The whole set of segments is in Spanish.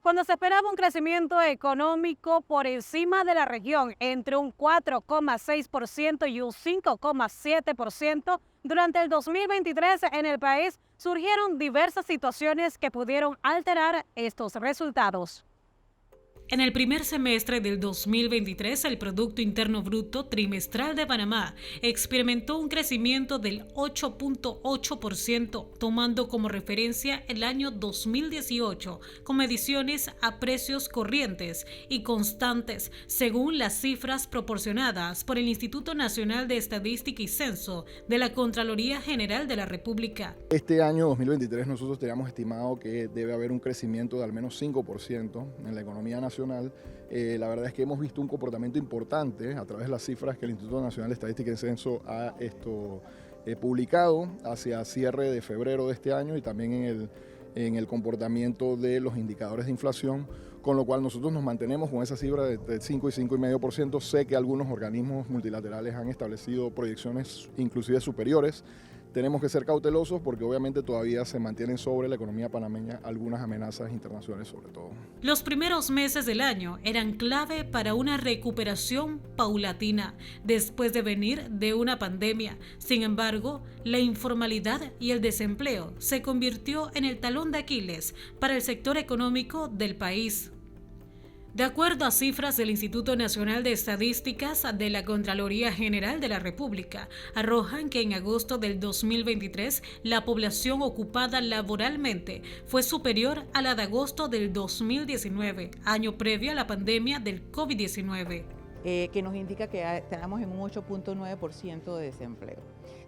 Cuando se esperaba un crecimiento económico por encima de la región entre un 4,6% y un 5,7% durante el 2023 en el país, surgieron diversas situaciones que pudieron alterar estos resultados. En el primer semestre del 2023, el Producto Interno Bruto trimestral de Panamá experimentó un crecimiento del 8,8%, tomando como referencia el año 2018, con mediciones a precios corrientes y constantes, según las cifras proporcionadas por el Instituto Nacional de Estadística y Censo de la Contraloría General de la República. Este año 2023 nosotros teníamos estimado que debe haber un crecimiento de al menos 5% en la economía nacional. La verdad es que hemos visto un comportamiento importante a través de las cifras que el Instituto Nacional de Estadística y Censo ha publicado hacia cierre de febrero de este año y también en el comportamiento de los indicadores de inflación, con lo cual nosotros nos mantenemos con esa cifra de 5 y 5,5%. Sé que algunos organismos multilaterales han establecido proyecciones inclusive superiores. Tenemos que ser cautelosos porque obviamente todavía se mantienen sobre la economía panameña algunas amenazas internacionales sobre todo. Los primeros meses del año eran clave para una recuperación paulatina después de venir de una pandemia. Sin embargo, la informalidad y el desempleo se convirtió en el talón de Aquiles para el sector económico del país. De acuerdo a cifras del Instituto Nacional de Estadísticas de la Contraloría General de la República, arrojan que en agosto del 2023 la población ocupada laboralmente fue superior a la de agosto del 2019, año previo a la pandemia del COVID-19. Que nos indica que estamos en un 8,9% de desempleo.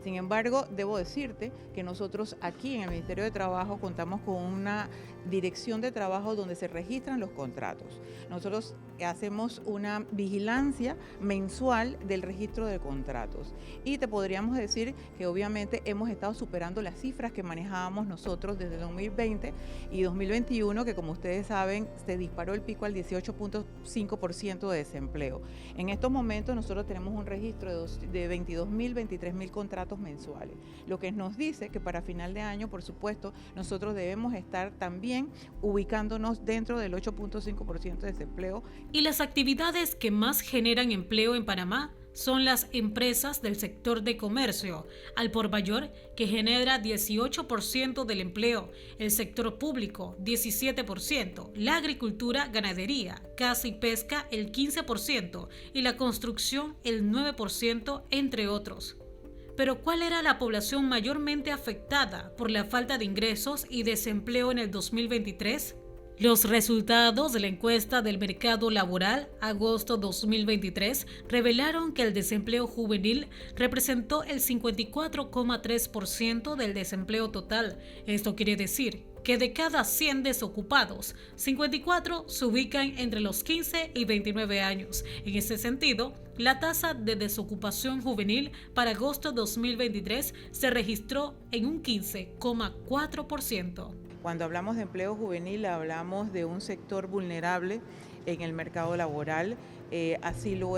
Sin embargo, debo decirte que nosotros aquí en el Ministerio de Trabajo contamos con una dirección de trabajo donde se registran los contratos. Nosotros hacemos una vigilancia mensual del registro de contratos y te podríamos decir que obviamente hemos estado superando las cifras que manejábamos nosotros desde 2020 y 2021, que como ustedes saben se disparó el pico al 18,5% de desempleo. En estos momentos nosotros tenemos un registro de 22.000, 23.000 contratos mensuales, lo que nos dice que para final de año, por supuesto, nosotros debemos estar también ubicándonos dentro del 8,5% de desempleo. Y las actividades que más generan empleo en Panamá son las empresas del sector de comercio, al por mayor, que genera 18% del empleo, el sector público 17%, la agricultura, ganadería, caza y pesca el 15% y la construcción el 9%, entre otros. Pero ¿cuál era la población mayormente afectada por la falta de ingresos y desempleo en el 2023? Los resultados de la encuesta del mercado laboral agosto 2023 revelaron que el desempleo juvenil representó el 54,3% del desempleo total. Esto quiere decir que de cada 100 desocupados, 54 se ubican entre los 15 y 29 años. En ese sentido, la tasa de desocupación juvenil para agosto 2023 se registró en un 15,4%. Cuando hablamos de empleo juvenil, hablamos de un sector vulnerable en el mercado laboral. Así lo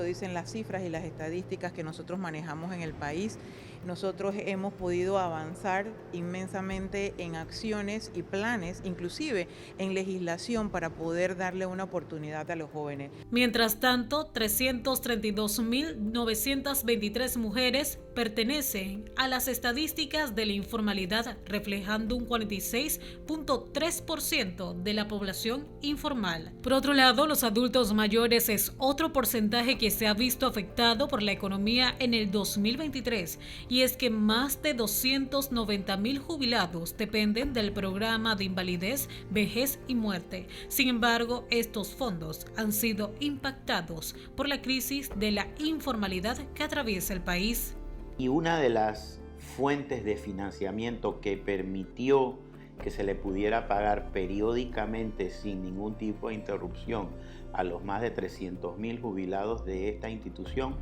dicen las cifras y las estadísticas que nosotros manejamos en el país. Nosotros hemos podido avanzar inmensamente en acciones y planes, inclusive en legislación para poder darle una oportunidad a los jóvenes. Mientras tanto, 332.923 mujeres pertenecen a las estadísticas de la informalidad, reflejando un 46,3% de la población informal. Por otro lado, los adultos mayores es otro porcentaje que se ha visto afectado por la economía en el 2023, y es que más de 290.000 jubilados dependen del programa de invalidez, vejez y muerte. Sin embargo, estos fondos han sido impactados por la crisis de la informalidad que atraviesa el país. Y una de las fuentes de financiamiento que permitió que se le pudiera pagar periódicamente sin ningún tipo de interrupción a los más de 300.000 jubilados de esta institución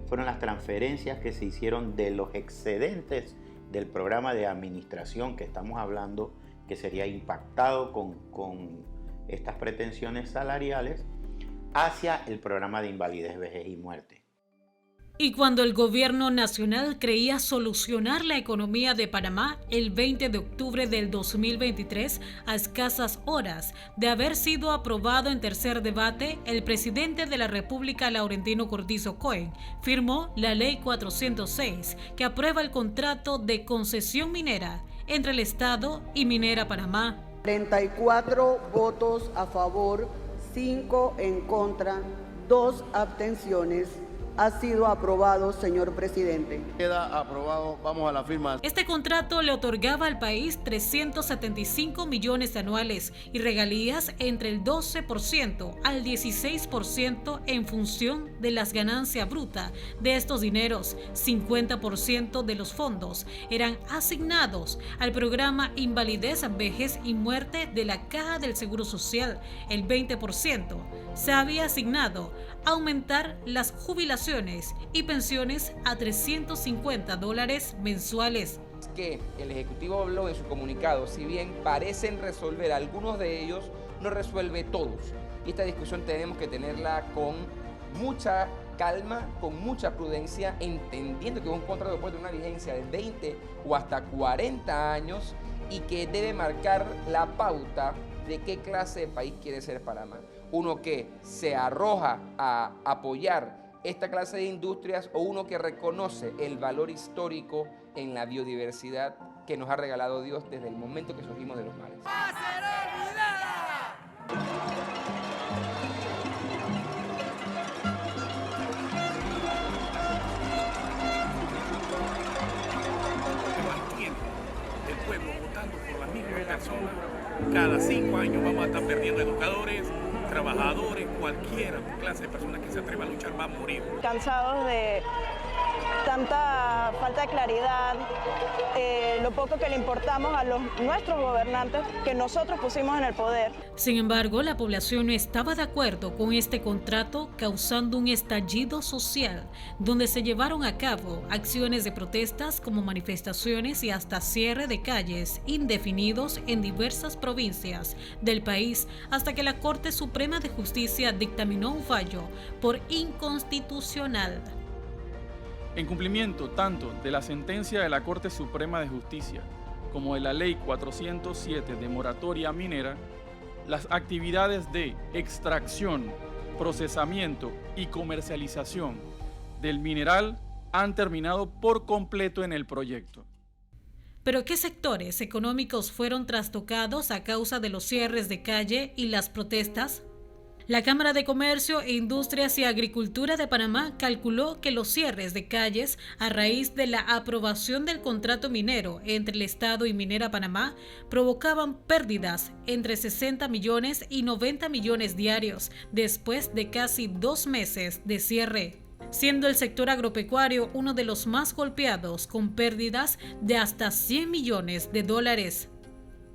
fueron las transferencias que se hicieron de los excedentes del programa de administración que estamos hablando, que sería impactado con estas pretensiones salariales, hacia el programa de invalidez, vejez y muerte. Y cuando el gobierno nacional creía solucionar la economía de Panamá el 20 de octubre del 2023, a escasas horas de haber sido aprobado en tercer debate, el presidente de la República, Laurentino Cortizo Cohen, firmó la Ley 406, que aprueba el contrato de concesión minera entre el Estado y Minera Panamá. 34 votos a favor, 5 en contra, 2 abstenciones. Ha sido aprobado, señor presidente. Queda aprobado, vamos a la firma. Este contrato le otorgaba al país 375 millones anuales y regalías entre el 12% al 16% en función de las ganancias brutas de estos dineros. 50% de los fondos eran asignados al programa Invalidez, Vejez y Muerte de la Caja del Seguro Social. El 20% se había asignado a aumentar las jubilaciones y pensiones a $350 mensuales. Que el Ejecutivo habló en su comunicado, si bien parecen resolver algunos de ellos, no resuelve todos. Y esta discusión tenemos que tenerla con mucha calma, con mucha prudencia, entendiendo que un contrato puede tener una vigencia de 20 o hasta 40 años y que debe marcar la pauta de qué clase de país quiere ser Panamá. Uno que se arroja a apoyar esta clase de industrias o uno que reconoce el valor histórico en la biodiversidad que nos ha regalado Dios desde el momento que surgimos de los mares. ¡Va a ser olvidada! El pueblo votando por las mismas personas. Cada 5 años vamos a estar perdiendo educadores, trabajadores, cualquier clase de persona que se atreva a luchar va a morir. Cansados de tanta falta de claridad, lo poco que le importamos a nuestros gobernantes que nosotros pusimos en el poder. Sin embargo, la población no estaba de acuerdo con este contrato, causando un estallido social, donde se llevaron a cabo acciones de protestas como manifestaciones y hasta cierre de calles indefinidos en diversas provincias del país, hasta que la Corte Suprema de Justicia dictaminó un fallo por inconstitucional. En cumplimiento tanto de la sentencia de la Corte Suprema de Justicia como de la Ley 407 de moratoria minera, las actividades de extracción, procesamiento y comercialización del mineral han terminado por completo en el proyecto. ¿Pero qué sectores económicos fueron trastocados a causa de los cierres de calle y las protestas? La Cámara de Comercio e Industrias y Agricultura de Panamá calculó que los cierres de calles a raíz de la aprobación del contrato minero entre el Estado y Minera Panamá provocaban pérdidas entre 60 millones y 90 millones diarios después de casi 2 meses de cierre, siendo el sector agropecuario uno de los más golpeados con pérdidas de hasta 100 millones de dólares.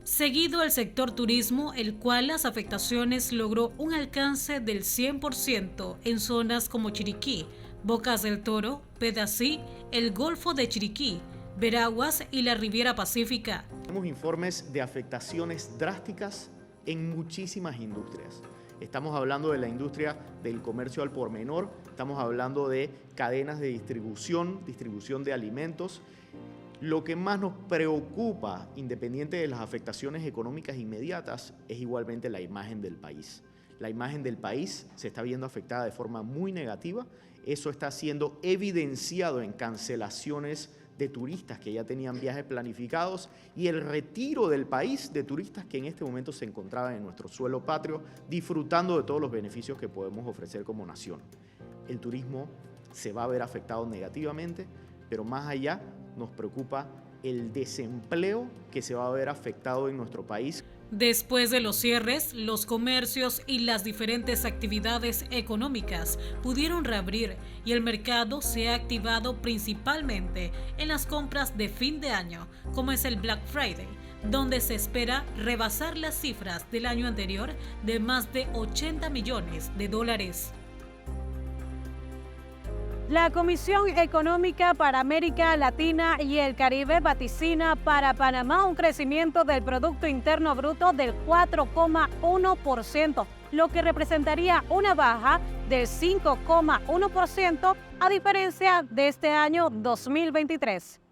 Seguido el sector turismo, el cual las afectaciones logró un alcance del 100% en zonas como Chiriquí, Bocas del Toro, Pedací, el Golfo de Chiriquí, Veraguas y la Riviera Pacífica. Tenemos informes de afectaciones drásticas en muchísimas industrias. Estamos hablando de la industria del comercio al por menor, estamos hablando de cadenas de distribución de alimentos. Lo que más nos preocupa, independiente de las afectaciones económicas inmediatas, es igualmente la imagen del país. La imagen del país se está viendo afectada de forma muy negativa. Eso está siendo evidenciado en cancelaciones de turistas que ya tenían viajes planificados y el retiro del país de turistas que en este momento se encontraban en nuestro suelo patrio, disfrutando de todos los beneficios que podemos ofrecer como nación. El turismo se va a ver afectado negativamente, pero más allá nos preocupa el desempleo que se va a ver afectado en nuestro país. Después de los cierres, los comercios y las diferentes actividades económicas pudieron reabrir y el mercado se ha activado principalmente en las compras de fin de año, como es el Black Friday, donde se espera rebasar las cifras del año anterior de más de 80 millones de dólares. La Comisión Económica para América Latina y el Caribe vaticina para Panamá un crecimiento del Producto Interno Bruto del 4,1%, lo que representaría una baja del 5,1% a diferencia de este año 2023.